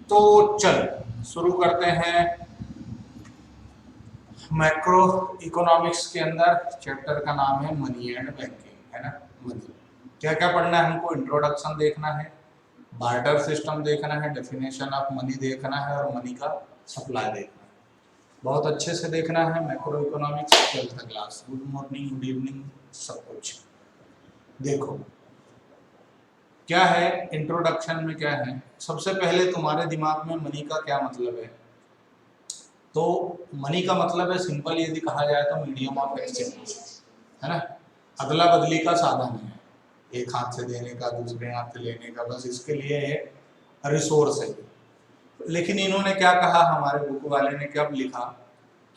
तो चल शुरू करते हैं मैक्रो इकोनॉमिक्स के अंदर। चैप्टर का नाम है मनी एंड बैंकिंग, है ना। मनी क्या क्या पढ़ना है हमको? इंट्रोडक्शन देखना है, बार्टर सिस्टम देखना है, डेफिनेशन ऑफ मनी देखना है और मनी का सप्लाई देखना है। बहुत अच्छे से देखना है macro economics 12th class. Good morning, good evening, सब कुछ देखो। क्या है इंट्रोडक्शन में, क्या है सबसे पहले तुम्हारे दिमाग में मनी का क्या मतलब है? तो मनी का मतलब है, सिंपल यदि कहा जाए तो मीडियम ऑफ एक्सचेंज, है ना। अदला बदली का साधन है, एक हाथ से देने का दूसरे हाथ से लेने का, बस इसके लिए एक रिसोर्स है। लेकिन इन्होंने क्या कहा, हमारे बुक वाले ने क्या लिखा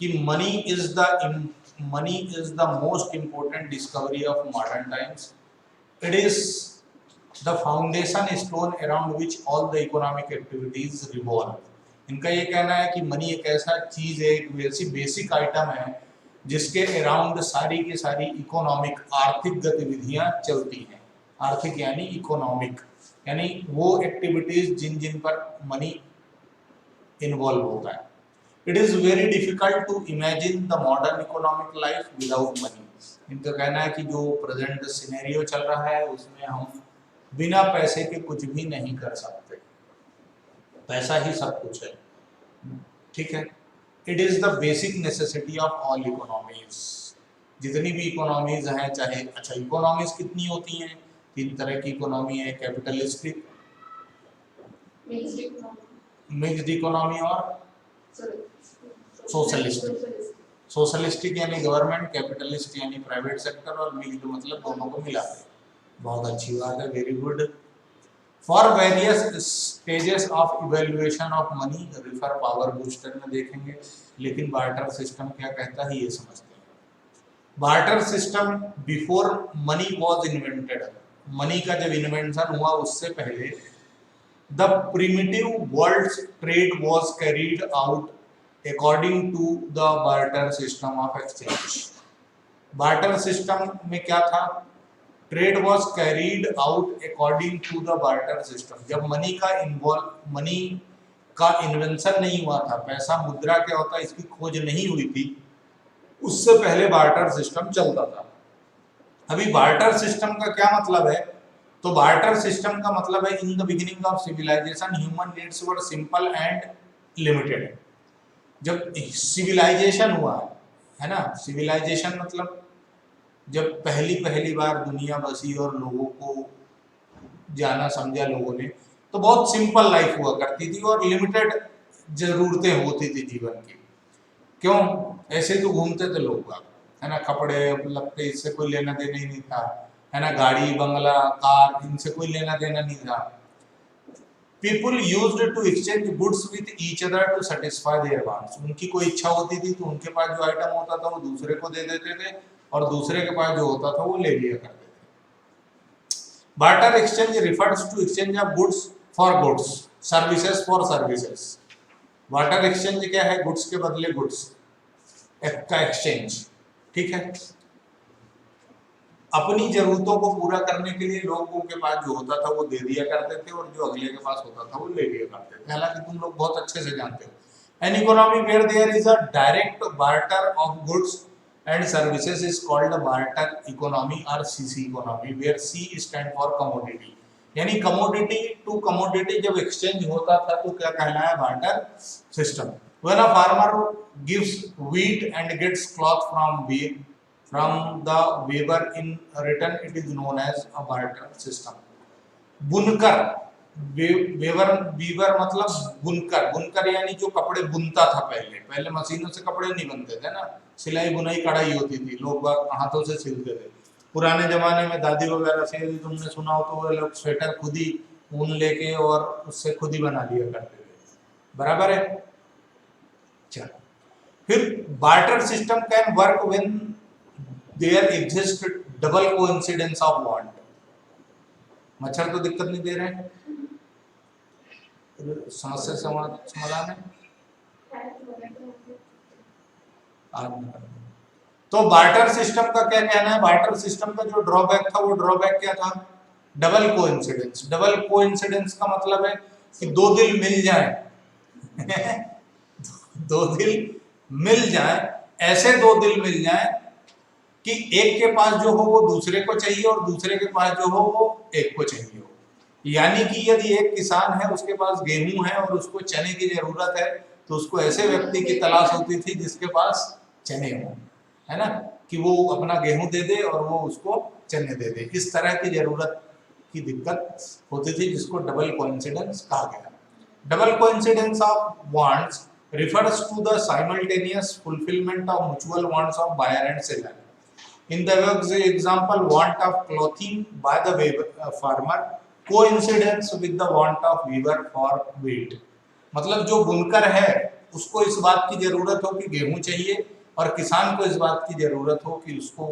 कि money is the most important discovery of modern times. It is the foundation stone around which all the economic activities revolve. इनका ये कहना है कि मनी एक ऐसा चीज है, एक ऐसी बेसिक आइटम है जिसके अराउंड सारी की सारी इकोनॉमिक आर्थिक गतिविधियां चलती हैं। आर्थिक यानी इकोनॉमिक, यानी वो एक्टिविटीज जिन जिन पर मनी इन्वॉल्व होता है। It is very difficult to imagine the modern economic life without money. इनका कहना है कि जो प्रेजेंट सिनेरियो चल रहा है उसमें हम बिना पैसे के कुछ भी नहीं कर सकते, पैसा ही सब कुछ है, ठीक है। It is the basic necessity of all economies. जितनी भी इकोनॉमीज हैं, चाहे अच्छा इकोनॉमीज कितनी होती हैं? 3 तरह की इकोनॉमी है, कैपिटलिस्टिक, मिक्स्ड इकोनॉमी और सोशलिस्टिक। सोशलिस्टिक यानी गवर्नमेंट, कैपिटलिस्ट यानी प्राइवेट सेक्टर, और मिक्स्ड मतलब दोनों को मिला के। बहुत अच्छी बात है, very good. For various stages of evaluation of money refer power booster में देखेंगे। लेकिन बार्टर सिस्टम क्या कहता है ये समझते हैं। Barter system before money was invented. Money का जब इन्वेंशन हुआ उससे पहले the primitive world trade was carried out according to the barter system of exchange. Barter system में क्या था? Trade was carried out according to the barter system. जब money का इन्वेंशन नहीं हुआ था, पैसा मुद्रा क्या होता है इसकी खोज नहीं हुई थी, उससे पहले बार्टर सिस्टम चलता था। अभी बार्टर सिस्टम का क्या मतलब है? तो बार्टर सिस्टम का मतलब है, in the beginning of civilisation human needs were simple and limited. जब सिविलाइजेशन हुआ है ना, सिविलाइजेशन मतलब जब पहली बार दुनिया बसी और लोगों को जाना समझा लोगों ने, तो बहुत सिंपल लाइफ हुआ करती थी और लिमिटेड जरूरतें होती थी जीवन की। क्यों? ऐसे तो घूमते थे लोग, है ना, कपड़े लगते, इससे कोई लेना देना ही नहीं था, है ना, गाड़ी बंगला कार इनसे कोई लेना देना नहीं था। People used to exchange goods with each other to satisfy their wants. उनकी कोई इच्छा होती थी तो उनके पास जो आइटम होता था वो दूसरे को दे देते थे, और दूसरे के पास जो होता था वो ले लिया करते थे। Barter exchange refers to exchange of goods for goods, services for services. Barter exchange क्या है? गुड्स के बदले गुड्स का एक्सचेंज, ठीक है। अपनी जरूरतों को पूरा करने के लिए लोगों के पास जो होता था वो दे दिया करते थे, और जो अगले के पास होता था वो ले लिया करते थे। हालांकि तुम लोग बहुत अच्छे से जानते हो an economy where there is a direct barter of goods and services is called barter economy or CC economy, where C stand for commodity। यानी commodity to commodity जब exchange होता था तो क्या कहलाया? barter system। when a farmer gives wheat and gets cloth from the weaver in return, it is known as a barter system। बुनकर, Weaver मतलब बुनकर, बुनकर यानी जो कपड़े बुनता था। पहले मशीनों से कपड़े नहीं बनते थे ना, सिलाई बुनाई कढ़ाई होती थी, लोग हाथों से सिलते थे। पुराने जमाने में दादी वगैरह से यदि तुमने सुना हो तो वो लोग स्वेटर खुद ही ऊन लेके और उससे खुद ही बना लिया करते थे, बराबर है। चलो, फिर barter system can work when there exist double coincidence of want. मच्छर तो दिक्कत नहीं दे रहे हैं, समस्या समाधान है। तो बार्टर सिस्टम का क्या कहना है? बार्टर सिस्टम का जो ड्रॉबैक था वो ड्रॉबैक क्या था? Double coincidence. डबल कोइंसिडेंस का मतलब है कि दो दिल मिल जाए दो दिल मिल जाए, ऐसे दो दिल मिल जाए कि एक के पास जो हो वो दूसरे को चाहिए और दूसरे के पास जो हो वो एक को चाहिए हो। यानी कि यदि एक किसान है, उसके पास गेहूं है और उसको चने की जरूरत है, तो उसको ऐसे व्यक्ति की तलाश होती थी जिसके पास चने हो, है ना, कि वो अपना गेहूं दे दे और वो उसको चने दे दे। इस तरह की जरूरत की दिक्कत होती थी, जिसको डबल कोइंसिडेंस कहा गया। Double coincidence of wants refers to the simultaneous fulfillment of mutual wants of buyer and seller. In the example, want of clothing by the farmer coincidence with the want of weaver for wheat. मतलब जो बुनकर है उसको इस बात की जरूरत हो कि गेहूं चाहिए, और किसान को इस बात की जरूरत हो कि उसको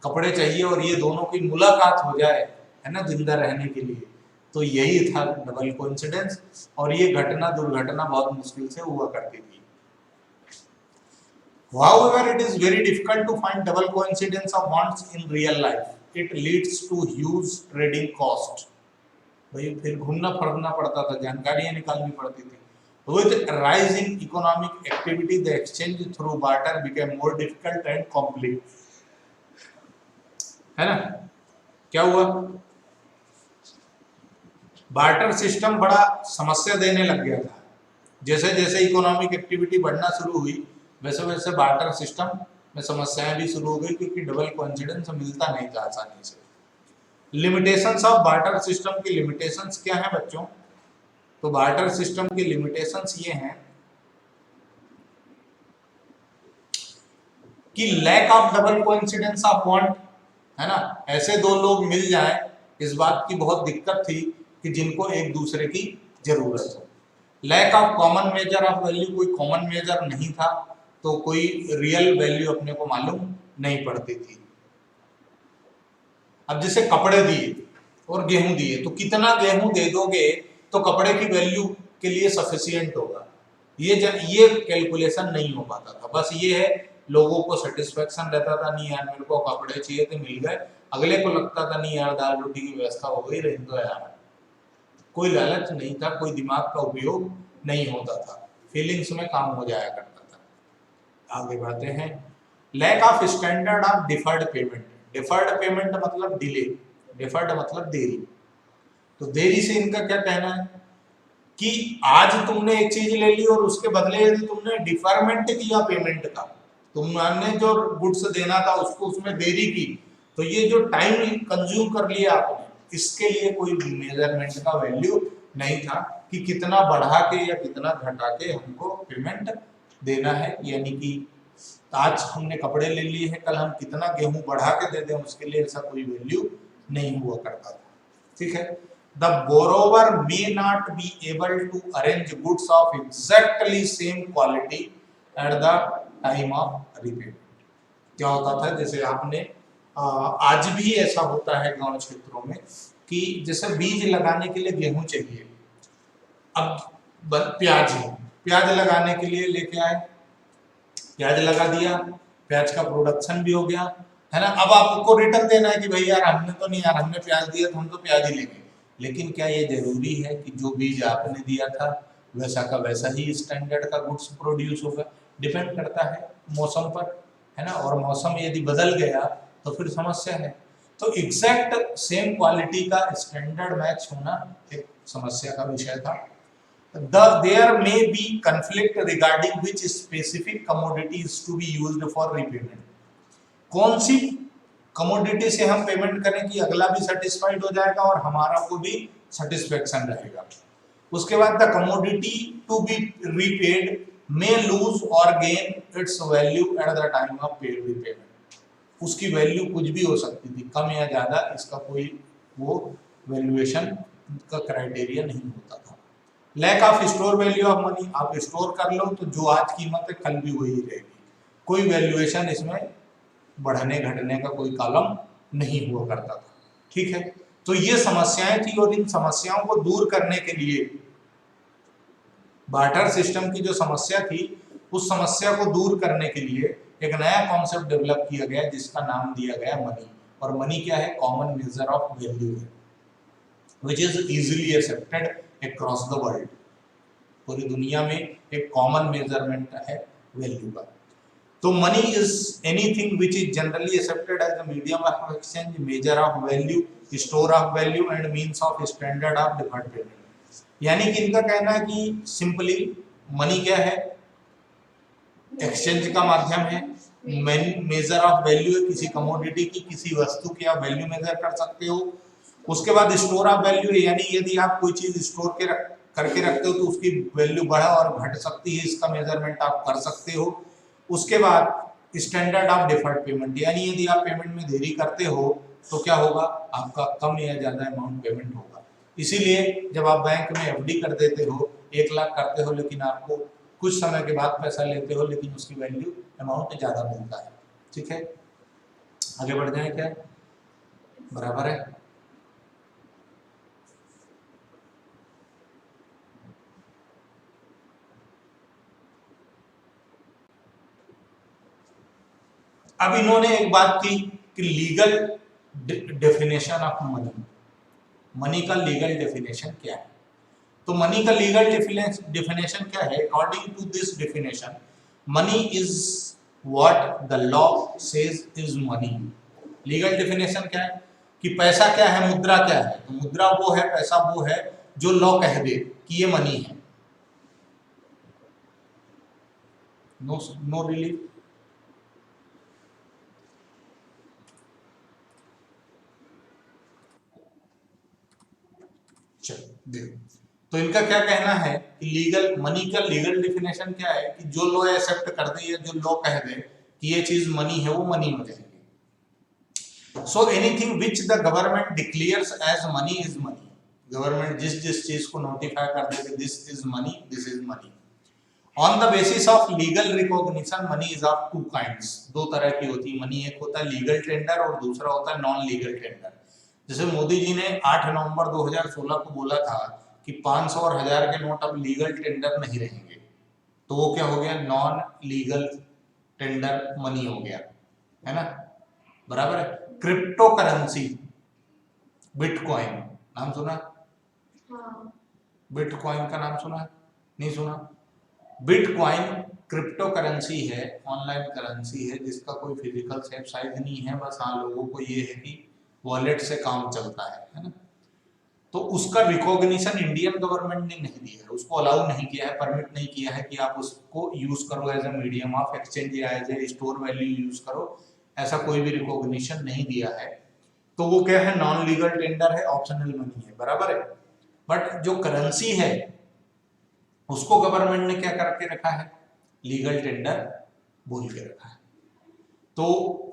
कपड़े चाहिए, और ये दोनों की मुलाकात हो जाए, है ना, जिंदा रहने के लिए। तो यही था डबल कोइंसिडेंस, और ये घटना दुर्घटना बहुत मुश्किल से हुआ करती थी। However, it is very difficult to find double coincidence of wants in real life. It leads to huge trading cost. भाई फिर घूमना फिरना पड़ता था, जानकारियां निकालनी पड़ती थी। With rising economic activity, the exchange through barter became more difficult and complex. है ना, क्या हुआ, बार्टर सिस्टम बड़ा समस्या देने लग गया था। जैसे जैसे इकोनॉमिक एक्टिविटी बढ़ना शुरू हुई, वैसे वैसे बार्टर सिस्टम में समस्याएं भी शुरू हो गई, क्योंकि डबल कोइंसिडेंस मिलता नहीं था आसानी से। लिमिटेशंस ऑफ बार्टर सिस्टम की लिमिटेशंस क्या है बच्चों? तो बार्टर सिस्टम की लिमिटेशंस ये हैं कि lack of double coincidence of want, है ना, ऐसे दो लोग मिल जाएं, इस बात की बहुत दिक्कत थी कि जिनको एक दूसरे की जरूरत हो। Lack of common measure of value, कोई कॉमन मेजर नहीं था, तो कोई रियल वैल्यू अपने को मालूम नहीं पड़ती थी। अब जैसे कपड़े दिए और गेहूं दिए, तो कितना गेहूं दे दोगे तो कपड़े की वैल्यू के लिए सफिशिएंट होगा, ये कैलकुलेशन नहीं हो पाता था। बस ये है, लोगों को सेटिस्फेक्शन रहता था, नहीं यार मेरे को कपड़े चाहिए थे, मिल गए। अगले को लगता था नहीं यार दाल रोटी की व्यवस्था हो गई, रही तो यार। कोई लालच नहीं था, कोई दिमाग का उपयोग नहीं होता था, फीलिंग्स में काम हो जाया करता था। आगे बढ़ते हैं। Lack of standard of deferred payment. Deferred payment मतलब डिले, डिफर्ड मतलब देरी। तो देरी से इनका क्या कहना है कि आज तुमने एक चीज ले ली और उसके बदले यदि तुमने डिफरमेंट किया पेमेंट का, तुमने जो गुड्स देना था उसको उसमें देरी की, तो ये जो टाइम कंज्यूम कर लिया आपने, इसके लिए कोई मेजरमेंट का वैल्यू नहीं था कि कितना बढ़ा के या कितना घटा के हमको पेमेंट देना है। यानी कि आज हमने कपड़े ले लिए हैं, कल हम कितना गेहूं बढ़ा के दे दें, उसके लिए ऐसा कोई वैल्यू नहीं हुआ करता था। ठीक है। The borrower may not be able to arrange goods of exactly same quality at the time of repayment. क्या होता था, जैसे आपने आज भी ऐसा होता है गांव क्षेत्रों में कि जैसे बीज लगाने के लिए गेहूं चाहिए, अब प्याज है, प्याज लगाने के लिए लेके आए, प्याज लगा दिया, प्याज का प्रोडक्शन भी हो गया, है ना। अब आपको रिटर्न देना है कि भाई यार हमने तो नहीं, यार हमने प्याज दिया तो हम तो प्याज ही लेंगे। लेकिन क्या ये जरूरी है कि जो बीज आपने दिया था वैसा का वैसा ही स्टैंडर्ड का गुड्स प्रोड्यूस होगा? डिपेंड करता है मौसम पर, है ना, और मौसम यदि बदल गया तो फिर समस्या है। तो एग्जैक्ट सेम क्वालिटी का स्टैंडर्ड मैच होना एक समस्या का विषय था। There may be conflict regarding which specific commodity is to be used for repayment. कौन सी कमोडिटी से हम पेमेंट करें कि अगला भी सेटिस्फाइड हो जाएगा और हमारा को भी सेटिस्फेक्शन रहेगा। उसके बाद the commodity to be repaid may lose और gain its value at the time of paid repayment. उसकी वैल्यू कुछ भी हो सकती थी, कम या ज्यादा, इसका कोई वो वैल्यूएशन का क्राइटेरिया नहीं होता था। Lack of store value of money, आप स्टोर कर लो तो जो आज कीमत है कल भी वही रहेगी, कोई वैल्यूएशन इसमें बढ़ने घटने का कोई कॉलम नहीं हुआ करता था। ठीक है। तो ये समस्याएं थी, और इन समस्याओं को दूर करने के लिए बार्टर सिस्टम की जो समस्या थी, उस समस्या को दूर करने के लिए एक नया कॉन्सेप्ट डेवलप किया गया जिसका नाम दिया गया मनी। और मनी क्या है? कॉमन मेजर ऑफ वैल्यू है। Which is easily accepted across the world. पूरी दुनिया में एक कॉमन मेजरमेंट है वैल्यू का। तो money is anything which is generally accepted as a medium of exchange, measure of value, store of value and means of standard of deferred payment. यानी कि इनका कहना है कि सिंपली मनी क्या है, एक्सचेंज का माध्यम है, मेजर ऑफ वैल्यू है, किसी कमोडिटी की, किसी वस्तु की आप वैल्यू मेजर कर सकते हो। उसके बाद स्टोर ऑफ वैल्यू है, यानी यदि आप कोई चीज स्टोर करके रखते हो तो उसकी वैल्यू बढ़ और घट सकती है, इसका मेजरमेंट आप कर सकते हो। उसके बाद स्टैंडर्ड ऑफ डिफर्ड पेमेंट, यानी यदि आप पेमेंट में देरी करते हो तो क्या होगा, आपका कम या ज्यादा अमाउंट पेमेंट होगा। इसीलिए जब आप बैंक में एफडी कर देते हो, 1 लाख करते हो, लेकिन आपको कुछ समय के बाद पैसा लेते हो, लेकिन उसकी वैल्यू अमाउंट ज्यादा मिलता है। ठीक है, आगे बढ़ जाए क्या, बराबर है। अब इन्होंने एक बात की कि legal definition of money, money का लीगल डेफिनेशन क्या है। तो मनी का लीगल डेफिनेशन क्या है, according to this definition money is what the law says is money. Legal definition क्या है कि पैसा क्या है, मुद्रा क्या है। तो मुद्रा वो है, पैसा वो है जो लॉ कह दे कि ये मनी है। No relief. तो इनका क्या कहना है कि लीगल मनी का लीगल डेफिनेशन क्या है कि जो लॉ एक्सेप्ट कर दे या जो लॉ कह दे कि ये चीज मनी है, वो मनी हो जाएगी। So anything which the government declares as money is money. Government जिस जिस चीज को नोटिफाई कर दे this is money, this is money. On the basis of legal recognition money is of two kinds. दो तरह की होती है मनी, एक होता है लीगल टेंडर और दूसरा होता है नॉन लीगल टेंडर। जैसे मोदी जी ने 8 नवंबर 2016 को बोला था कि 500 और 1000 के नोट अब लीगल टेंडर नहीं रहेंगे, तो वो क्या हो गया, नॉन लीगल टेंडर मनी हो गया, है ना, बराबर है। क्रिप्टो करेंसी, बिटकॉइन नाम सुना? हाँ। बिटकॉइन का नाम सुना? नहीं सुना? बिटकॉइन क्रिप्टो करेंसी है, ऑनलाइन करेंसी है जिसका कोई फिजिकल सेफ साइज नहीं है, बस हाँ लोगों को ये है कि वॉलेट से काम चलता है ना। तो उसका रिकॉग्निशन इंडियन गवर्नमेंट ने नहीं दिया है, उसको अलाउ नहीं किया है, परमिट नहीं किया है कि आप उसको यूज करो as a medium of exchange या as a store value use करो, ऐसा कोई भी रिकॉग्निशन नहीं दिया है। तो वो क्या है, नॉन लीगल टेंडर है, ऑप्शनल मनी है, बराबर है। बट जो करेंसी है उसको गवर्नमेंट ने क्या करके रखा है, लीगल टेंडर बोल के रखा है। तो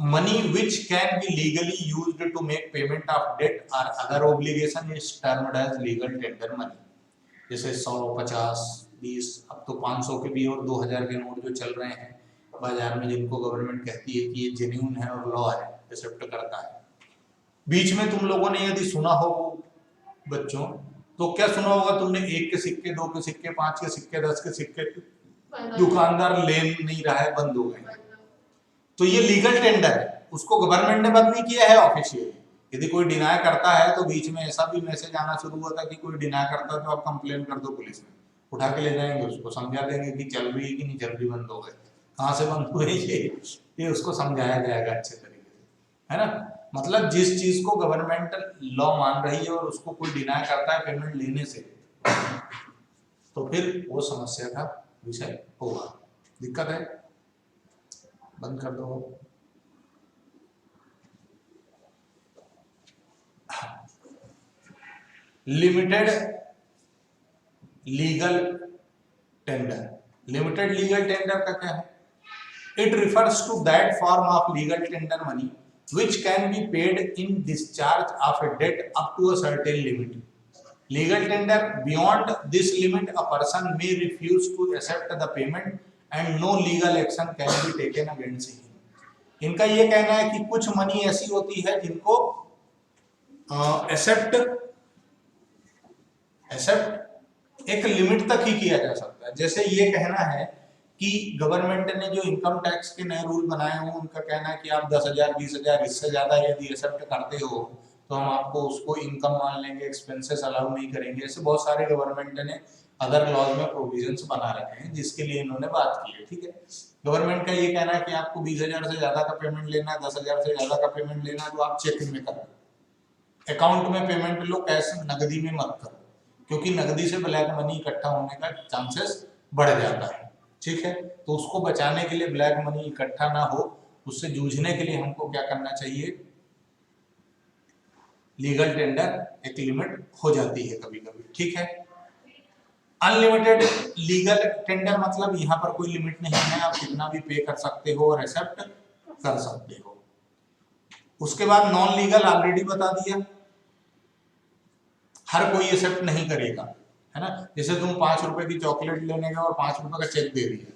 money which can be legally used to make payment of debt और other obligation is termed as legal tender money. जैसे 100, 50, 20, अब तो 500 के भी और 2000 के नोट जो चल रहे हैं बाजार में, जिनको गवर्नमेंट कहती है कि ये जेन्युइन है और लॉ है, एक्सेप्ट करता है। बीच में तुम लोगों ने यदि सुना हो बच्चों, तो क्या सुना होगा तुमने, 1 के सिक्के, 2 के सिक्के, 5 के सिक्के, 10 के सिक्के दुकानदार ले नहीं रहा है, बंद हो गए। तो ये लीगल टेंडर है, उसको गवर्नमेंट ने बंद नहीं किया है ऑफिशियली। यदि कोई डिनाई करता है तो बीच में ऐसा भी मैसेज आना शुरू हुआ था कि कोई डिनाई करता है तो आप कंप्लेन कर दो, पुलिस में उठा के ले जाएंगे, उसको समझा देंगे कि चल रही है कि नहीं चल रही, बंद हो गए, कहाँ से बंद हुए, ये उसको समझाया जाएगा अच्छे तरीके से, है ना। मतलब जिस चीज को गवर्नमेंट लॉ मान रही है और उसको कोई डिनाई करता है पेमेंट लेने से, तो फिर वो समस्या का विषय होगा। दिक्कत है, बंद कर दो। Limited legal tender, limited legal tender का क्या है, it refers to that form of legal tender money which can be paid in discharge of a debt up to a certain limit. Legal tender, beyond this limit a person may refuse to accept the payment and no legal action can be taken against him. इनका ये कहना है कि कुछ money ऐसी होती है जिनको एक्सेप्ट एक लिमिट तक ही किया जा सकता है। जैसे ये कहना है कि गवर्नमेंट ने जो इनकम टैक्स के नए रूल बनाए हो, उनका कहना है कि आप 10,000, 20,000 इससे ज्यादा यदि एक्सेप्ट करते हो तो हम आपको उसको इनकम मान लेंगे, एक्सपेंसेस अलाउ नहीं करेंगे। ऐसे बहुत सारे गवर्नमेंट ने अदर लॉज में प्रोविजंस बना रखे हैं जिसके लिए इन्होंने बात की है, ठीक है। गवर्नमेंट का ये कहना है कि आपको 20,000 से ज्यादा का पेमेंट लेना है, 10,000 से ज्यादा का पेमेंट लेना है तो आप चेक में करो, अकाउंट में पेमेंट लो, कैश नकदी में मत करो, क्योंकि नकदी से ब्लैक मनी इकट्ठा होने का चांसेस बढ़ जाता है, ठीक है। तो उसको बचाने के लिए, ब्लैक मनी इकट्ठा ना हो उससे जूझने के लिए हमको क्या करना चाहिए, लीगल टेंडर एक लिमिट हो जाती है कभी कभी, ठीक है। अनलिमिटेड लीगल टेंडर मतलब यहाँ पर कोई लिमिट नहीं है, आप कितना भी पे कर सकते हो और एक्सेप्ट कर सकते हो। उसके बाद नॉन लीगल ऑलरेडी बता दिया, हर कोई एक्सेप्ट नहीं करेगा, है ना। जैसे तुम 5 रुपए की चॉकलेट लेने गए और 5 रुपए का चेक दे दिया,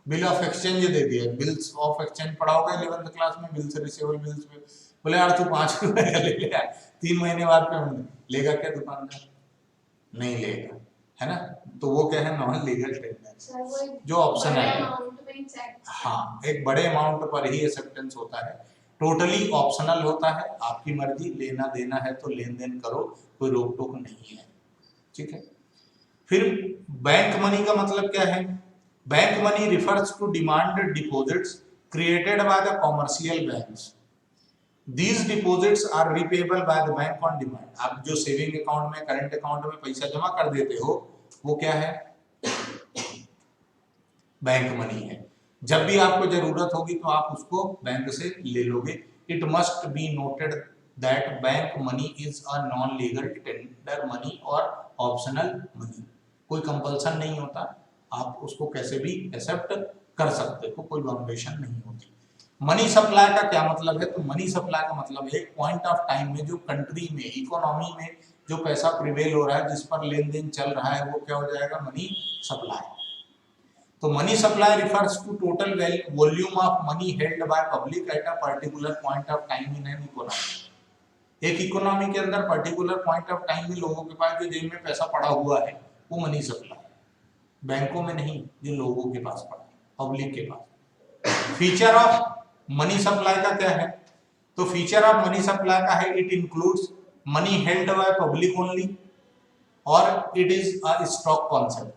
बिल ऑफ एक्सचेंज दे दिया, बिल्स ऑफ एक्सचेंज पढ़ा होगा 11th क्लास में, बिल्स रिसीवेबल बिल्स में, बोले यार तू 5 रुपए का ले लिया, 3 महीने बाद पेमेंट लेगा क्या दुकानदार, नहीं लेगा, है ना। तो वो क्या है, नॉन लीगल टेंडर जो ऑप्शन है, हाँ एक बड़े अमाउंट पर ही एक्सेप्टेंस होता है, टोटली ऑप्शनल होता है, आपकी मर्जी, लेना देना है तो लेन देन करो, कोई रोक टोक नहीं है, ठीक है। फिर बैंक मनी का मतलब क्या है, bank money refers to demand deposits created by the commercial banks, These deposits are repayable by the bank on demand. आप जो सेविंग अकाउंट में, करंट अकाउंट में पैसा जमा कर देते हो वो क्या है, बैंक मनी है। जब भी आपको जरूरत होगी तो आप उसको बैंक से ले लोगे। It must be noted that bank money is a non legal tender money और ऑप्शनल मनी, कोई कंपल्सन नहीं होता, आप उसको कैसे भी एक्सेप्ट कर सकते हो, कोई बाउंडेशन नहीं होती। मनी सप्लाई का क्या मतलब है, तो मनी सप्लाई का मतलब है एक पॉइंट ऑफ टाइम में जो कंट्री में, इकोनॉमी में जो पैसा प्रिवेल हो रहा है, जिस पर लेन देन चल रहा है, वो क्या हो जाएगा, मनी सप्लाई। तो money supply refers to total volume of money held by public at a particular point of time in an economy. एक इकोनॉमी के अंदर पर्टिकुलर पॉइंट ऑफ टाइम में लोगों के पास जो जेब में पैसा पड़ा हुआ है वो मनी सप्लाई, बैंकों में नहीं, जो लोगों के पास पड़ा है, पब्लिक के पास। फीचर ऑफ मनी सप्लाई का क्या है, तो फीचर ऑफ मनी सप्लाई का है, it includes money held by public only और it is a stock concept.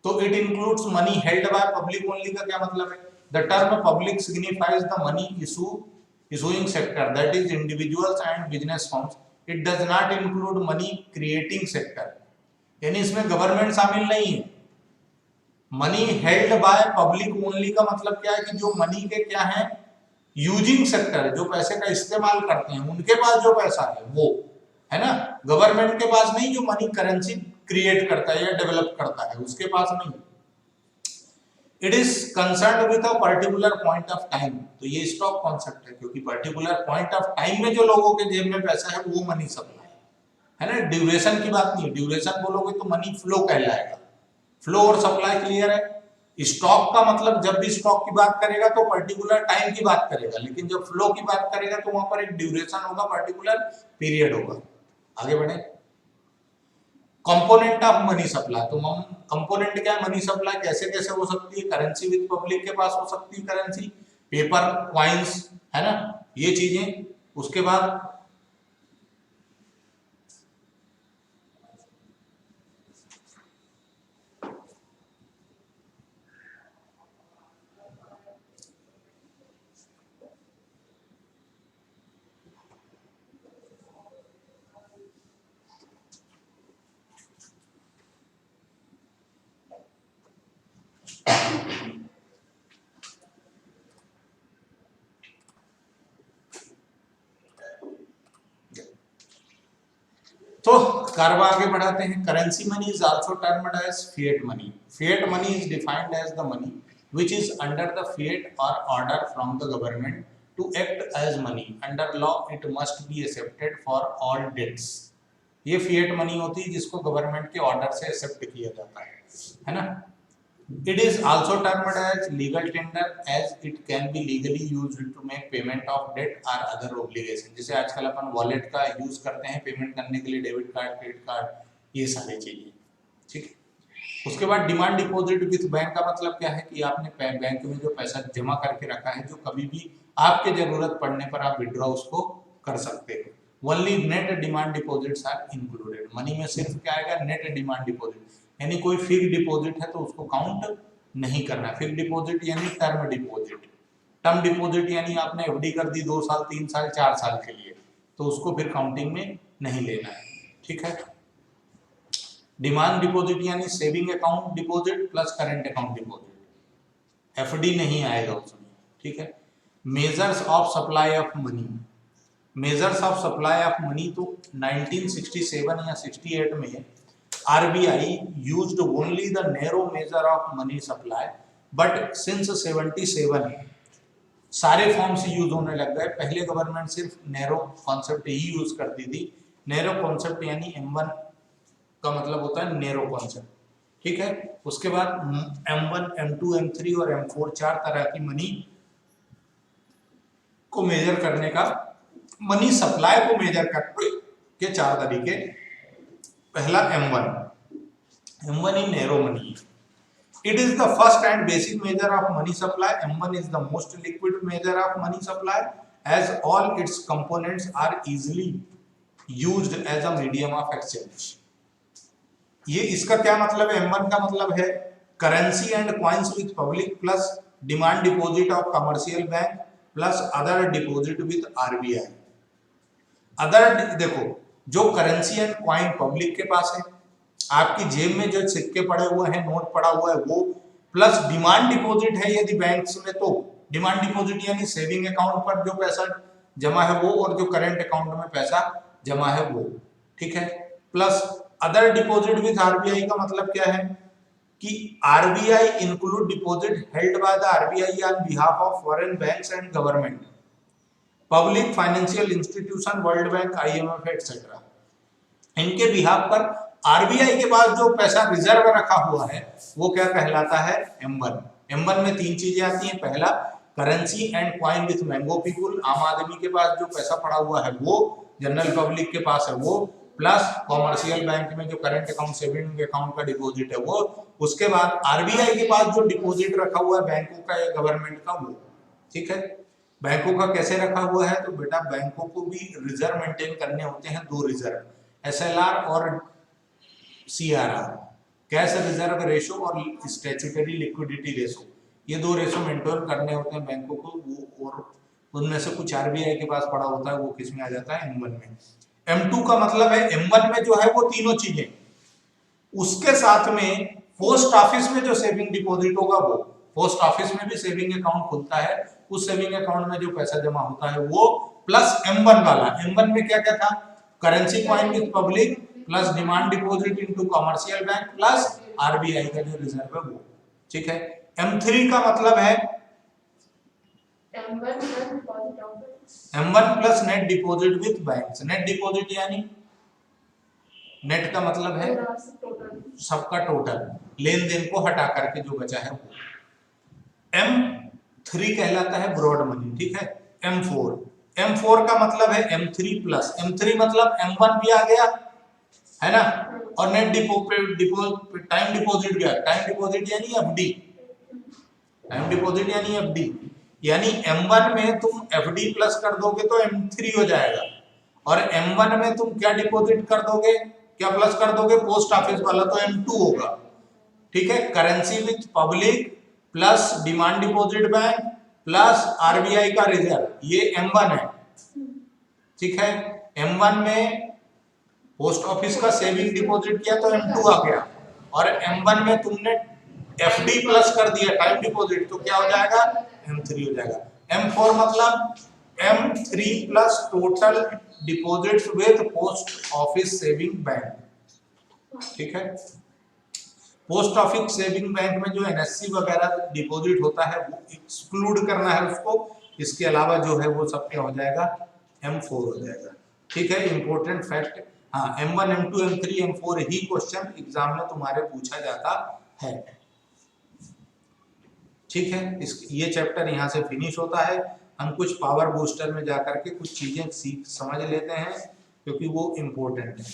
तो it includes money held by public only का क्या मतलब है, the term public signifies the money issuing sector, that is individuals and business firms. It does not include money creating sector, यानी इसमें government शामिल नहीं है। Money held by public only का मतलब क्या है कि जो मनी के क्या है, यूजिंग सेक्टर, जो पैसे का इस्तेमाल करते हैं उनके पास जो पैसा है वो, है ना, गवर्नमेंट के पास नहीं, जो मनी करेंसी क्रिएट करता है या डेवलप करता है उसके पास नहीं। It is concern with a particular point of time, तो ये स्टॉक कॉन्सेप्ट है, क्योंकि पर्टिकुलर पॉइंट ऑफ टाइम में जो लोगों के जेब में पैसा है वो मनी सप्लाई है ना। ड्यूरेशन की बात नहीं, ड्यूरेशन बोलोगे तो मनी फ्लो कहलाएगा, फ्लो और सप्लाई क्लियर है। स्टॉक का मतलब जब भी स्टॉक की बात करेगा तो पर्टिकुलर टाइम की बात करेगा, लेकिन जब फ्लो की बात करेगा तो वहां पर एक ड्यूरेशन होगा, पर्टिकुलर पीरियड होगा। आगे बढ़े, कंपोनेंट ऑफ मनी सप्लाई, तो कंपोनेंट क्या है मनी सप्लाई, कैसे कैसे हो सकती है, करेंसी विद पब्लिक के पास हो सकती है करेंसी, पेपर क्वाइंस, है ना, ये चीजें। उसके बाद तो कारवा आगे बढ़ाते हैं। Currency money is also termed as fiat money. Fiat money is defined as the money which is under the fiat or order from the government to act as money under law, it must be accepted for all debts। ये fiat money होती है जिसको government के order से accept किया जाता है ना। It is also termed as legal tender as it can be legally used to make payment of debt or other obligation। जैसे आजकल अपन वॉलेट का यूज करते हैं पेमेंट करने के लिए, डेबिट कार्ड, क्रेडिट कार्ड, ये सारी चीजें, ठीक है। उसके बाद डिमांड डिपॉजिट विथ बैंक का मतलब क्या है कि आपने बैंक में जो पैसा जमा करके रखा है, जो कभी भी आपके जरूरत पड़ने पर आप विड्रॉ उसको कर सकते हो। Only net demand deposits are included. Money में सिर्फ क्या आएगा, नेट डिमांड डिपॉजिट, यानी कोई फिक्स डिपॉजिट है तो उसको काउंट नहीं करना। फिक्स डिपॉजिट यानी टर्म डिपॉजिट, टर्म डिपॉजिट यानी आपने एफडी कर दी 2 साल 3 साल 4 साल के लिए, तो उसको फिर काउंटिंग में नहीं लेना है, ठीक है। डिमांड डिपॉजिट यानी saving account deposit plus current account deposit, FD नहीं आएगा उसमें, ठीक है। Measures of supply of money, measures of supply of money तो 1967 या 68 में RBI used only the narrow measure of money supply, but since 77 सारे फॉर्म्स यूज होने लग गए। पहले गवर्नमेंट सिर्फ नैरो कॉन्सेप्ट ही यूज करती थी। नैरो कॉन्सेप्ट यानी M1 का मतलब होता है नैरो कॉन्सेप्ट, ठीक है। उसके बाद M1, M2, M3 और M4 चार तरह की मनी को मेजर करने का, मनी सप्लाई को मेजर करने के चार तरीके। पहला M1 in narrow money, it is the first and basic measure of money supply. M1 is the most liquid measure of money supply as all its components are easily used as a medium of exchange. ये इसका क्या मतलब है, M1 का मतलब है currency and coins with public plus demand deposit of commercial bank plus other deposit with RBI. Other देखो, जो करेंसी एंड कॉइन पब्लिक के पास है, आपकी जेब में जो सिक्के पड़े हुए हैं, नोट पड़ा हुआ है वो, प्लस डिमांड डिपॉजिट है यदि बैंक्स में, तो डिमांड डिपॉजिट यानी सेविंग अकाउंट पर जो पैसा जमा है वो, और जो करंट अकाउंट में पैसा जमा है वो, ठीक है। Plus other deposit with RBI का मतलब क्या है कि RBI include deposit held by the RBI on behalf of foreign banks and government, public financial institution, world bank, IMF etcetera. इनके बिहाफ पर आरबीआई के पास जो पैसा रिजर्व रखा हुआ है वो क्या कहलाता है, M1। M1 में तीन चीजें आती हैं। पहला currency and coin with mango people, आम आदमी के पास जो पैसा पड़ा हुआ है वो, जनरल पब्लिक के पास है वो, प्लस कॉमर्शियल बैंक में जो करंट अकाउंट सेविंग अकाउंट का डिपॉजिट है वो, उसके बाद आरबीआई के पास जो डिपॉजिट रखा हुआ है बैंकों का या गवर्नमेंट का वो, ठीक है। बैंकों का कैसे रखा हुआ है, तो बेटा बैंकों को भी रिजर्व मेंटेन करने होते हैं, दो रिजर्व, SLR और CRR, कैश रिजर्व रेशो और स्टैट्यूटरी लिक्विडिटी रेशो, ये दो रेशो मेंटेन करने होते हैं बैंकों को वो, और उनमें से कुछ आरबीआई के पास पड़ा होता है, वो किस में आ जाता है, M1 में। M2 का मतलब है M1 में जो है वो तीनों चीजें, उसके साथ में पोस्ट ऑफिस में जो सेविंग डिपॉजिट होगा वो, पोस्ट ऑफिस में भी सेविंग अकाउंट खुलता है, उस सेविंग अकाउंट में जो पैसा जमा होता है वो, प्लस M1 वाला। M1 में क्या क्या था, currency coin with public plus demand deposit into commercial bank plus RBI का जो रिजर्व है वो, ठीक है। M3 का मतलब है M1 plus net deposit with banks. Net deposit यानी नेट का मतलब है सबका टोटल, लेन देन को हटा करके जो बचा है वो। M3 कहलाता है ब्रॉड मनी, ठीक है। M4 का मतलब है M3 प्लस, M3 मतलब M1 भी आ गया है ना, और नेट डिपॉजिट टाइम डिपॉजिट गया, टाइम डिपॉजिट यानी एफडी, टाइम डिपॉजिट यानी एफडी, यानी M1 में तुम एफडी प्लस कर दोगे तो M3 हो जाएगा, और M1 में तुम क्या डिपॉजिट कर दोगे, क्या प्लस कर दोगे, पोस्ट ऑफिस वाला, तो M2 होगा, ठीक है। Currency with public plus demand deposit bank plus RBI का रिजर्व, ये M1 है, ठीक है। M1 में पोस्ट ऑफिस का सेविंग डिपॉजिट किया तो M2 आ गया, और M1 में तुमने एफडी प्लस कर दिया टाइम डिपॉजिट, तो क्या हो जाएगा, M3 हो जाएगा। M4 मतलब M3 plus total deposits with post office saving bank, ठीक है। पोस्ट ऑफिस सेविंग बैंक में जो एनएससी वगैरह डिपॉजिट होता है वो एक्सक्लूड करना है उसको, इसके अलावा जो है वो सब क्या हो जाएगा, M4 हो जाएगा, ठीक है। इंपॉर्टेंट फैक्ट, हाँ, M1 M2 M3 M4 ही क्वेश्चन एग्जाम में तुम्हारे पूछा जाता है, ठीक है। ये चैप्टर यहाँ से फिनिश होता है। हम कुछ पावर बूस्टर में जाकर के कुछ चीजें सीख समझ लेते हैं क्योंकि वो इम्पोर्टेंट है।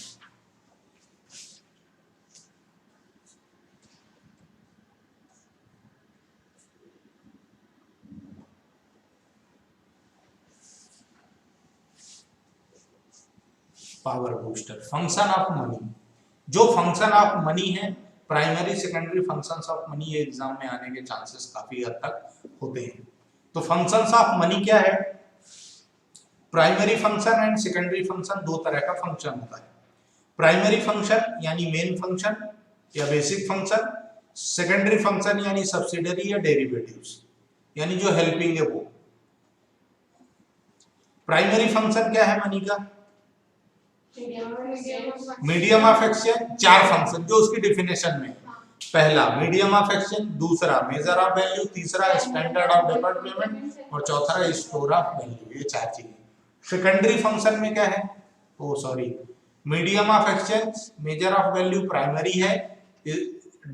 Power booster. Function of money, जो फंक्शन ऑफ मनी है, primary secondary functions of money, ये एग्जाम में आने के चांसेस काफी हद तक होते हैं। तो फंक्शंस ऑफ मनी क्या है? Primary function and secondary function, दो तरह का फंक्शन होता है। प्राइमरी फंक्शन यानी मेन फंक्शन या बेसिक फंक्शन, सेकेंडरी फंक्शन यानी सब्सिडरी या डेरिवेटिव्स यानी जो हेल्पिंग है वो। प्राइमरी फंक्शन क्या है मनी का? मीडियम ऑफ एक्सचेंज, चार फंक्शन जो उसकी डिफिनेशन में, पहला मीडियम ऑफ एक्सचेंज, दूसरा मेजर ऑफ वैल्यू, तीसरा स्टैंडर्ड ऑफ डिफर्ड पेमेंट और चौथा स्टोर ऑफ वैल्यू। ये चार चीजें। सेकेंडरी फंक्शन में क्या है? Oh sorry, medium of exchange, measure of value primary है,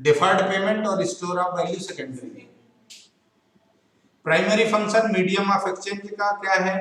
डिफर्ड पेमेंट और स्टोर ऑफ वैल्यू सेकेंडरी है। Primary function medium of exchange का क्या है?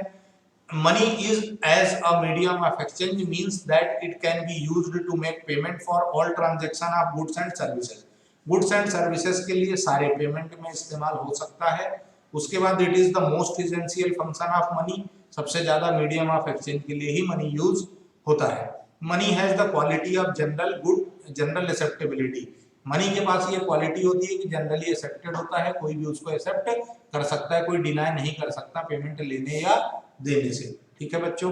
Money is as a medium of exchange means that it can be used to make payment for all transaction of goods and services. Goods and services के लिए सारे payment में इस्तेमाल हो सकता है। उसके बाद it is the most essential function of money, सबसे ज्यादा मीडियम ऑफ एक्सचेंज के लिए ही मनी यूज होता है। Money has the quality of general good, general acceptability. Money के पास ये क्वालिटी होती है कि जनरली एक्सेप्टेड होता है, कोई भी उसको एक्सेप्ट कर सकता है, कोई डिनाई नहीं कर सकता पेमेंट लेने या देने से। ठीक है बच्चों।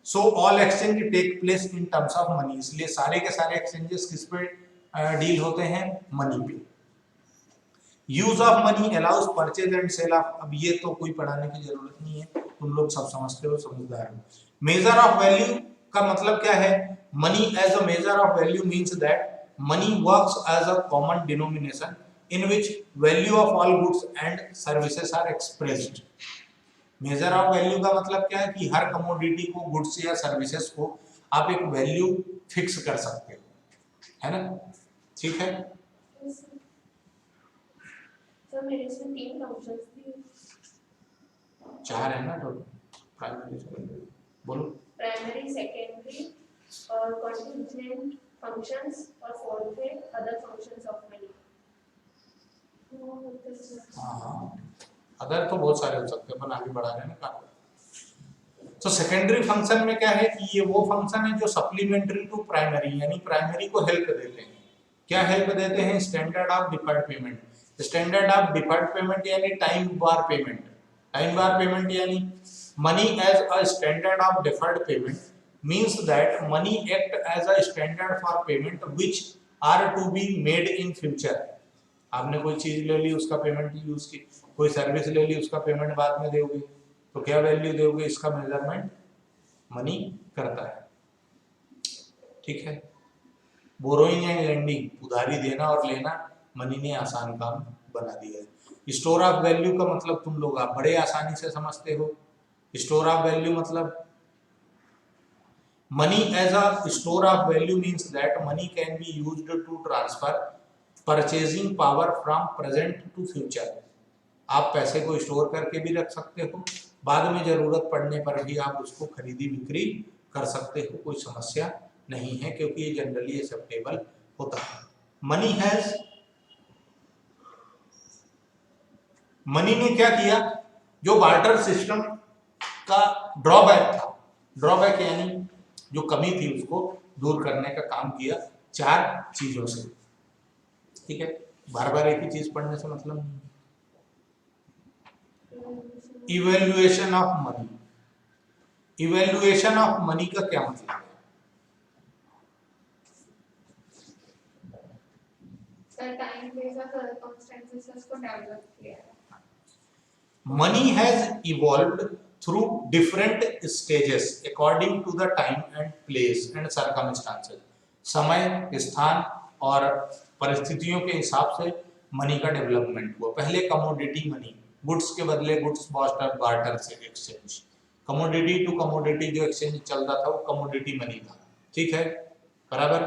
So all exchange take place in terms of money, इसलिए सारे के सारे एक्सचेंजेस किस पे डील होते हैं? मनी पे। Use of money allows purchase and sale of, अब ये तो कोई पढ़ाने की जरूरत नहीं है, तुम लोग सब समझते हो, समझदार हो। मेजर ऑफ वैल्यू का मतलब क्या है? Money as a measure of value means that money works as a common denomination in which value of all goods and services are expressed. Measure of value का मतलब क्या है कि हर कमोडिटी को, गुड्स या सर्विसेज को आप एक वैल्यू फिक्स कर सकते हो, है ना? ठीक है। सर मेरे इसमें 3 फंक्शंस थे, 4 है ना टोटल, प्राइमरी सेकेंडरी बोलो। प्राइमरी सेकेंडरी और कंटीन्यूएंट फंक्शंस और फोर्थ है अदर फंक्शंस ऑफ मनी। हाँ, अदर तो बहुत सारे हो सकते हैं, अपन आगे बढ़ा रहे हैं ना काम। तो सेकेंडरी फंक्शन में क्या है कि ये वो फंक्शन है जो सप्लीमेंट्री टू प्राइमरी, यानी प्राइमरी को हेल्प देते हैं। क्या हेल्प देते हैं? Standard of deferred payment. Standard of deferred payment यानी time bar payment. Time bar payment यानी money as a standard of deferred payment means that money act as a standard for payment which are to be made in future। आपने कोई चीज ले ली, उसका payment use की, कोई service ले ली, उसका पेमेंट बाद में दोगे, तो क्या वैल्यू दोगे? इसका मेजरमेंट मनी करता है। ठीक है। बोरोइंग एंड लेंडिंग, उधारी देना और लेना मनी ने आसान काम बना दिया है। स्टोर ऑफ वैल्यू का मतलब तुम लोग आप बड़े आसानी से समझते हो। स्टोर ऑफ वैल्यू मतलब money as a store of value means that money can be used to transfer purchasing power from present to future। आप पैसे को स्टोर करके भी रख सकते हो, बाद में जरूरत पड़ने पर भी आप उसको खरीदी बिक्री कर सकते हो, कोई समस्या नहीं है, क्योंकि ये जनरली एक्सेप्टेबल होता है। मनी ने क्या किया? जो बार्टर सिस्टम का ड्रॉबैक था, ड्रॉबैक यानी जो कमी थी उसको दूर करने का काम किया 4 चीजों से। ठीक है, बार बार एक ही चीज पढ़ने से मतलब नहीं। Evaluation of money. Evaluation of money का क्या मतलब है? टाइम के साथ सर्कमस्टेंसेस को डेवलप किया। Money has evolved through different stages according to the time and place and circumstances। समय, स्थान और परिस्थितियों के हिसाब से मनी का डेवलपमेंट हुआ। पहले कमोडिटी मनी, गुड्स के बदले गुड्स बार्टर से एक्सचेंज। कमोडिटी टू कमोडिटी जो एक्सचेंज चलता था वो कमोडिटी मनी था। ठीक है, बराबर।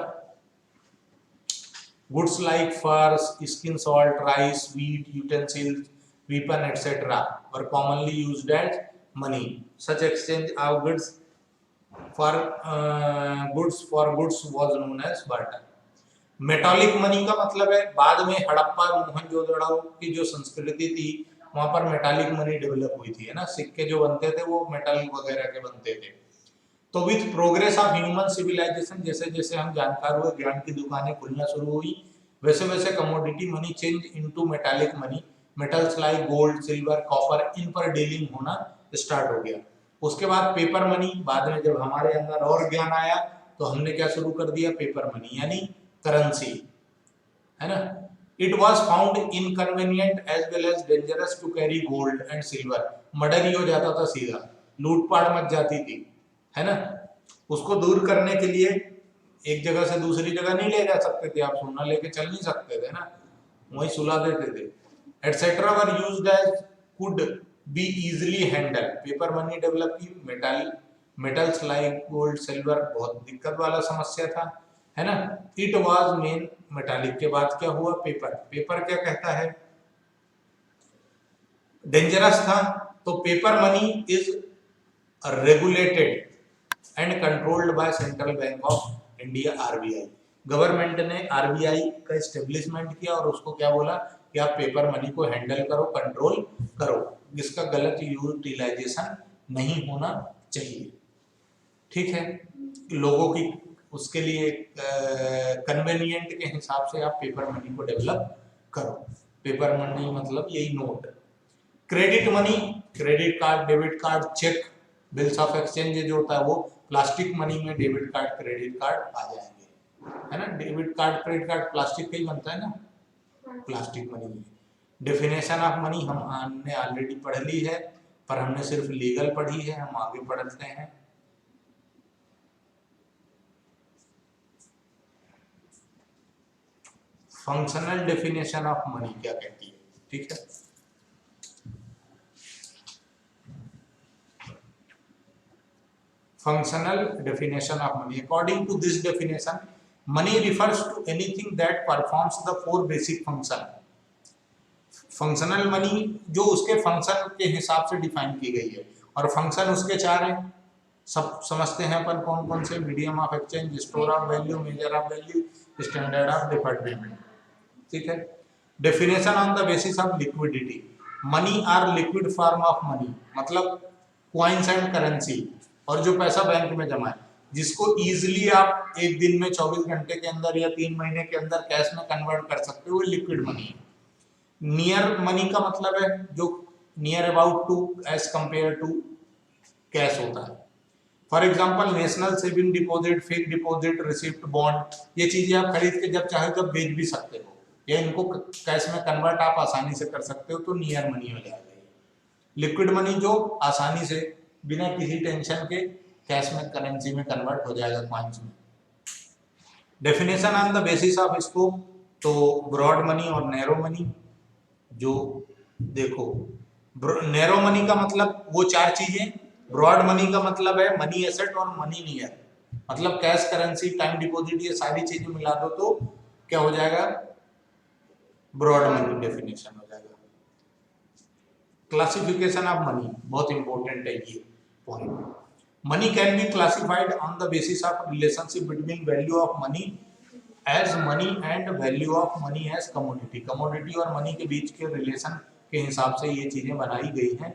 गुड्स लाइक फर्स, skin, salt, rice, wheat, utensils, weapon etc were commonly used as money। such exchange of goods for goods was known as barter। Metallic money का मतलब है बाद में हड़प्पा मोहनजोदड़ो की जो संस्कृति थी वहां पर मेटालिक मनी डेवलप हुई थी, है ना? सिक्के जो बनते थे वो मेटल वगैरह के बनते थे। तो with progress of human civilisation, जैसे जैसे हम जानकार हुए, ज्ञान की दुकानें खुलना शुरू हुई, वैसे वैसे commodity money change into metallic money, metals like gold, silver, copper, इन पर डीलिंग होना स्टार्ट हो गया। उसके बाद पेपर मनी, बाद में जब हमारे अंदर और ज्ञान आया तो हमने क्या शुरू कर दिया, पेपर मनी यानी करेंसी, है ना। It was found inconvenient as well as dangerous to carry gold and silver, murder ही हो जाता था सीधा, लूटपाट मच जाती थी, है ना। उसको दूर करने के लिए एक जगह से दूसरी जगह नहीं ले जा सकते थे आप, सोना लेके चल नहीं सकते थे ना, वही सुला देते थे, etcetera were used as could be easily handle. Paper money develop की, मेटल्स लाइक गोल्ड सिल्वर बहुत दिक्कत वाला समस्या था, है ना। इट वाज मेन मेटालिक के बाद क्या हुआ, पेपर। पेपर क्या कहता है, डेंजरस था, तो paper money is regulated and controlled by central bank of India, RBI. Government ने आरबीआई का एस्टेब्लिशमेंट किया और उसको क्या बोला कि आप पेपर मनी को हैंडल करो, कंट्रोल करो, जिसका गलत यूटिलाइजेशन नहीं होना चाहिए, ठीक है। लोगों की उसके लिए कन्वेनियंट के हिसाब से आप पेपर मनी को डेवलप करो। पेपर मनी मतलब यही note. Credit money, credit card, debit card, cheque, bills of exchange जो होता है वो प्लास्टिक मनी में डेबिट कार्ड, क्रेडिट कार्ड आ जाएंगे, है ना। Debit card, credit card plastic का ही बनता है ना, प्लास्टिक मनी में। डेफिनेशन ऑफ मनी हमने ऑलरेडी पढ़ ली है, पर हमने सिर्फ लीगल पढ़ी है, हम आगे पढ़ते हैं। फंक्शनल डेफिनेशन ऑफ मनी क्या कहती है, ठीक है। Functional definition of money. According to this definition, money refers to anything that performs the four basic function. Functional money जो उसके फंक्शन के हिसाब से डिफाइन की गई है, और फंक्शन उसके चार हैं, सब समझते हैं अपन कौन कौन से, medium of exchange, store of value, measure of value, standard of deferred payment, ठीक है। Definition on the basis of liquidity, money are liquid form of money, मतलब क्वाइंस एंड करेंसी, और जो पैसा बैंक में जमा है, जिसको इजीली आप एक दिन में 24 घंटे के अंदर या 3 महीने के अंदर कैश में कन्वर्ट कर सकते हो, लिक्विड मनी है। नियर मनी का मतलब है जो near about to as compare to cash होता है। For example national saving deposit, fixed deposit, receipt, bond, ये चीजें आप खरीद के जब चाहे तब बेच भी सकते हो, या इनको कैश में कन्वर्ट आप आसानी से कर सकते हो, तो नियर मनी हो जाएगा। लिक्विड मनी जो आसानी से बिना किसी टेंशन के कैश में, करेंसी में कन्वर्ट हो जाएगा, कॉइंस में। Definition on the basis of scope, तो ब्रॉड मनी और नैरो मनी, जो देखो नैरो मनी का मतलब वो चार चीजें, ब्रॉड मनी का मतलब है मनी एसेट और मनी नियर, मतलब कैश, करेंसी, टाइम डिपॉजिट, ये सारी चीजें मिला दो तो क्या हो जाएगा, ब्रॉड मनी डेफिनेशन हो जाएगा। क्लासिफिकेशन ऑफ मनी बहुत इंपॉर्टेंट है ये point. Money can be classified on the basis of relationship between value of money as money and value of money as commodity. Commodity और मनी के बीच के relation के हिसाब से ये चीजें बनाई गई हैं,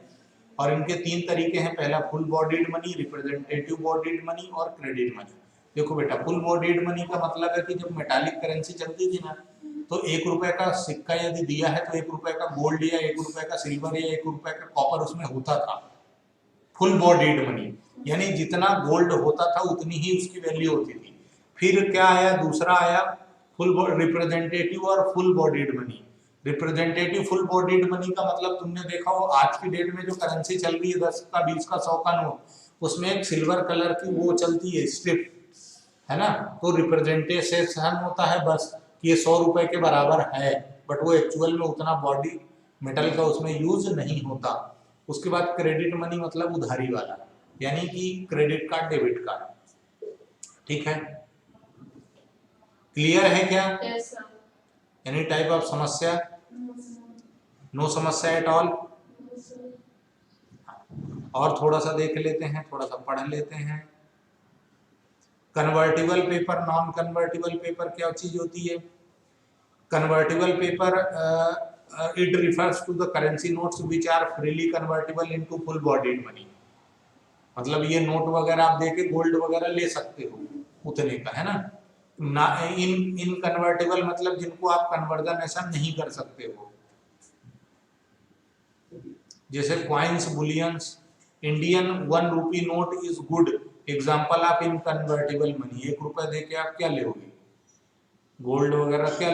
और इनके 3 तरीके हैं। पहला full bodied money, representative bodied money और क्रेडिट मनी। देखो बेटा, फुल बॉडीड मनी का मतलब है कि जब मेटालिक करेंसी चलती थी ना, तो 1 रुपए का सिक्का यदि दिया है तो 1 रुपए का गोल्ड या 1 रुपए का सिल्वर या 1 रुपए का कॉपर उसमें होता था। फुल बॉडीड मनी यानी जितना गोल्ड होता था उतनी ही उसकी वैल्यू होती थी। फिर क्या आया, दूसरा आया फुल रिप्रेजेंटेटिव और full bodied money. Representative full bodied money का मतलब तुमने देखा हो आज की डेट में जो करेंसी चल रही है 10 का 20 का 100 का नोट, उसमें एक सिल्वर कलर की वो चलती है स्ट्रिप, है ना। तो रिप्रेजेंटेशन होता है बस कि ये 100 रुपए के बराबर है, बट वो एक्चुअल में उतना बॉडी मेटल का उसमें यूज नहीं होता। उसके बाद क्रेडिट मनी मतलब उधारी वाला, यानी कि क्रेडिट कार्ड, डेबिट कार्ड, ठीक है। क्लियर है क्या? Yes, sir. Any type of समस्या? नो समस्या एट ऑल? और थोड़ा सा देख लेते हैं, थोड़ा सा पढ़ लेते हैं। Convertible paper, non convertible paper क्या चीज होती है? Convertible paper it refers to the currency notes which are freely convertible into full bodied money. मतलब ये नोट वगैरह आप देके गोल्ड वगैरह ले सकते हो उतने का, है ना। इनकन्वर्टेबल मतलब जिनको आप कन्वर्जन ऐसा नहीं कर सकते हो, जैसे coins, bullions. Indian 1 rupee note is good example of inconvertible money. 1 रुपया दे के आप क्या लोगे, गोल्ड वगैरह क्या,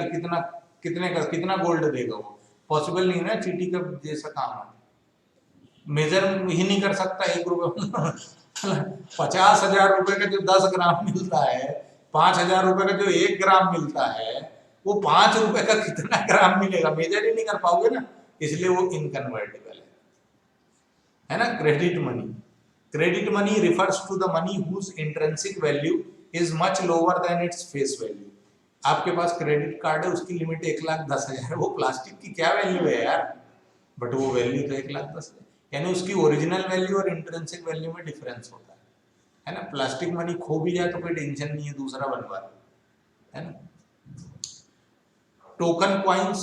कितना गोल्ड देगा वो, पॉसिबल नहीं ना, चीटी का जैसा काम है, मेजर ही नहीं कर सकता 1 रुपये 50,000 रुपए का जो 10 ग्राम मिलता है, 5,000 रुपए का जो 1 ग्राम मिलता है, वो 5 रुपए का कितना ग्राम मिलेगा, मेजर ही नहीं कर पाओगे ना, इसलिए वो इनकन्वर्टेबल है ना। Credit money refers to the money whose intrinsic value is much lower than its face value. आपके पास क्रेडिट कार्ड है, उसकी लिमिट 1,10,000, वो प्लास्टिक की क्या वैल्यू है यार, बट वो वैल्यू तो 1,10,000, यानी उसकी ओरिजिनल वैल्यू और इंट्रिंसिक वैल्यू में डिफरेंस होता है ना। प्लास्टिक मनी खो भी जाए तो कोई टेंशन नहीं है, दूसरा बनवा लो, है ना। टोकन क्वाइंस,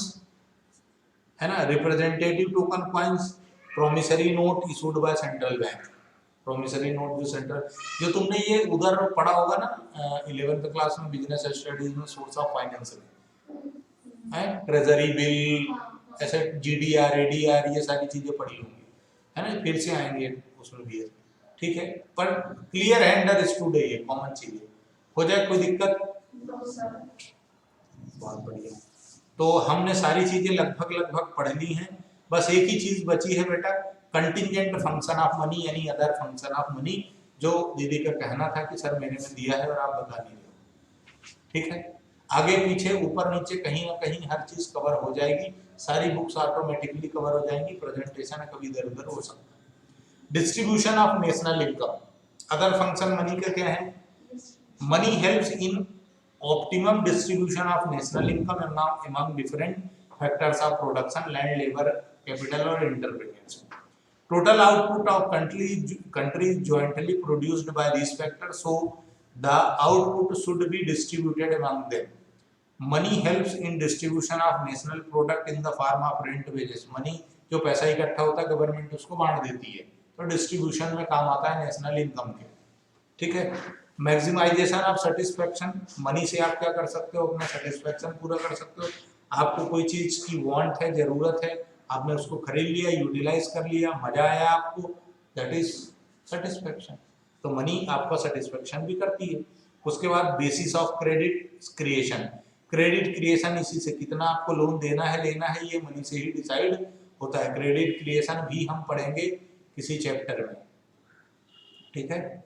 है ना, representative token coins, promissory note issued by central bank. Promissory note जो तुमने ये उधर पढ़ा होगा ना 11th क्लास में बिजनेस स्टडीज में, सोर्स ऑफ फाइनेंस में, है ट्रेजरी बिल, ऐसे जीडीआर, एडीआर, ये सारी चीजें पढ़ी होंगी, है ना, फिर से आएंगे उसमें भी, ठीक है, पर क्लियर है, अंडरस्टूड है, ये कॉमन चीज है। हो जाए कोई दिक्कत? बहुत बढ़िया। तो हमने सारी चीजें लगभग पढ़ ली हैं, बस एक ही चीज बची है बेटा, कंटिंजेंट फंक्शन ऑफ मनी यानी अदर फंक्शन ऑफ मनी, जो दीदी का कहना था कि सर मैंने में दिया है और आप बता नहीं रहे, ठीक है। आगे पीछे ऊपर नीचे कहीं ना कहीं हर चीज कवर हो जाएगी, सारी बुक्स ऑटोमेटिकली कवर हो जाएंगी, प्रेजेंटेशन कभी इधर उधर हो सकता है। Distribution of national income, other function money का क्या है, money helps in optimum distribution of national income among different factors of production, land, labor, capital or entrepreneurs. Total output of countries jointly produced by these factors, so the output should be distributed among them. Money helps in distribution of national product in the form of rent, wages. Money जो पैसा इकट्ठा होता है government उसको बांट देती है, तो डिस्ट्रीब्यूशन में काम आता है नेशनल इनकम के, ठीक है। मैक्सिमाइजेशन ऑफ सेटिस्फेक्शन, मनी से आप क्या कर सकते हो, अपना सेटिस्फेक्शन पूरा कर सकते हो। आपको कोई चीज की वांट है, जरूरत है, आपने उसको खरीद लिया, यूटिलाइज कर लिया, मजा आया आपको, दैट इज सेटिस्फेक्शन। तो मनी आपका सेटिस्फेक्शन भी करती है। उसके बाद basis of credit creation, credit creation इसी से, कितना आपको लोन देना है लेना है, ये मनी से ही डिसाइड होता है। क्रेडिट क्रिएशन भी हम पढ़ेंगे किसी चैप्टर में, ठीक है।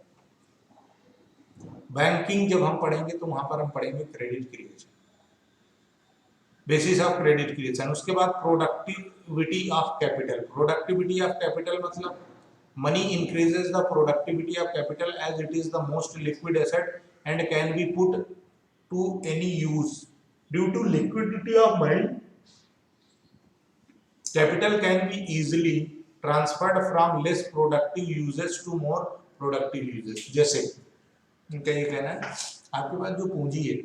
बैंकिंग जब हम पढ़ेंगे तो वहां पर हम पढ़ेंगे credit creation, basis of credit creation. उसके बाद productivity of capital, productivity of capital मतलब money increases the productivity of capital as it is the most liquid asset and can be put to any use due to liquidity of money. Capital can be easily transferred from less productive uses to more productive uses. जैसे इनका ये कहना है, आपके पास जो पूंजी है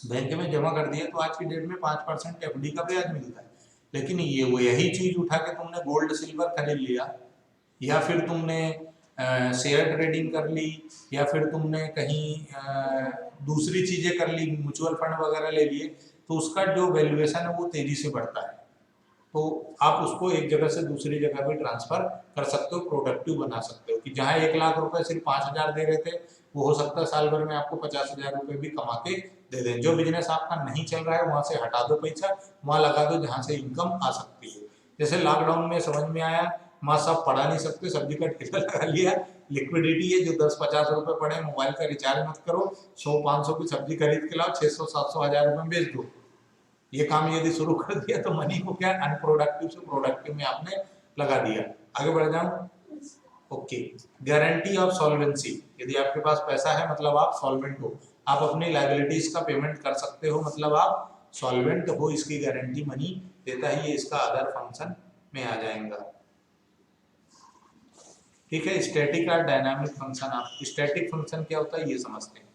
bank में जमा कर दिया तो आज की डेट में 5% एफडी का ब्याज मिलता है, लेकिन ये वो यही चीज उठा के तुमने गोल्ड सिल्वर खरीद लिया, या फिर तुमने शेयर ट्रेडिंग कर ली, या फिर तुमने कहीं दूसरी चीजें कर ली, म्यूचुअल फंड वगैरह ले लिए, तो उसका जो वैल्यूएशन है वो तेजी से बढ़ता है। तो आप उसको एक जगह से दूसरी जगह भी ट्रांसफर कर सकते हो, प्रोडक्टिव बना सकते हो, कि जहाँ 1 लाख रुपए सिर्फ 5,000 दे रहे थे, वो हो सकता है साल भर में आपको 50,000 रुपए भी कमा के दे दें। जो बिजनेस आपका नहीं चल रहा है वहां से हटा दो पैसा, वहां लगा दो जहां से इनकम आ सकती है। जैसे लॉकडाउन में समझ में आया, माँ सब पढ़ा नहीं सकते, सब्जी का ठेला लगा लिया, लिक्विडिटी है, जो 10-50 रुपए पड़े, मोबाइल का रिचार्ज मत करो, 100-500 की सब्जी खरीद के लाओ, 600-700-1000 रुपए में बेच दो। ये काम यदि शुरू कर दिया तो मनी को क्या अनप्रोडक्टिव से प्रोडक्टिव में आपने लगा दिया। आगे बढ़ जाऊं, ओके। गारंटी ऑफ सॉल्वेंसी, यदि आपके पास पैसा है मतलब आप सॉल्वेंट हो, आप अपनी लायबिलिटीज का पेमेंट कर सकते हो, मतलब आप सॉल्वेंट हो, इसकी गारंटी मनी देता है, ये इसका अदर फंक्शन में आ जाएगा, ठीक है। स्टैटिक और डायनामिक फंक्शन, आप स्टैटिक फंक्शन क्या होता है ये समझते हैं।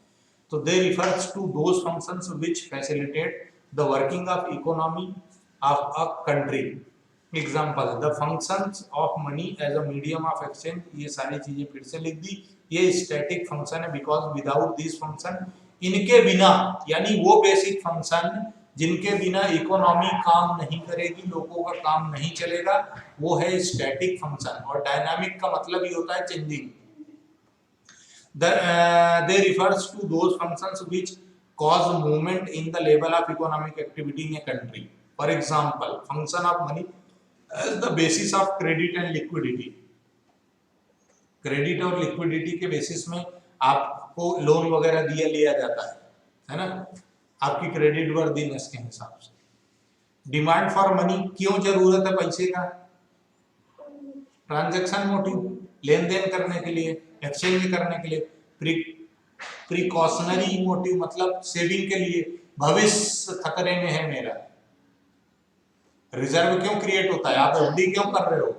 तो they refers to those functions which facilitate the working of economy of a country example the functions of money as a medium of exchange, ये सारी चीजें फिर से लिख दी। ये स्टैटिक फंक्शन है बिकॉज विदाउट दिस फंक्शन, इनके बिना यानी वो बेसिक फंक्शन जिनके बिना इकोनॉमी काम नहीं करेगी, लोगों का काम नहीं चलेगा, वो है स्टैटिक फंक्शन। और डायनामिक का मतलब ये होता है changing. They refers to those functions which cause movement in the level of economic activity in a country. For example, function of money as the basis of credit and liquidity. Credit और liquidity के basis में आपको loan वगैरह लिया जाता है ना, आपकी क्रेडिट वर्दीनेस के हिसाब से। डिमांड फॉर मनी, क्यों जरूरत है पैसे का? ट्रांजैक्शन मोटिव, लेन देन करने के लिए, एक्सचेंज करने के लिए। प्रिकॉशनरी मोटिव मतलब सेविंग के लिए, भविष्य खतरे में है मेरा। रिजर्व क्यों क्रिएट होता है? आप एफडी क्यों कर रहे हो?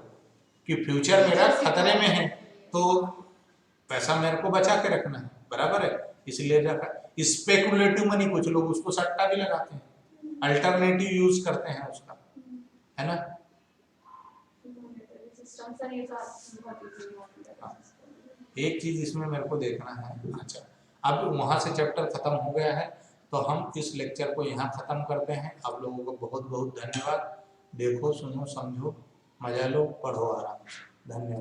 कि फ्यूचर मेरा खतरे में है, तो पैसा मेरे को बचा के रखना है, बराबर है, इसलिए रखा। स्पेकुलेटिव मनी, कुछ लोग उसको सट्टा भी लगाते हैं, अल्टरनेटिव यूज करते हैं उसका, है ना। एक चीज इसमें मेरे को देखना है। अच्छा, अब वहां से चैप्टर खत्म हो गया है, तो हम इस लेक्चर को यहाँ खत्म करते हैं। आप लोगों को बहुत बहुत धन्यवाद। देखो, सुनो, समझो, मजा लो, पढ़ो आराम से। धन्यवाद।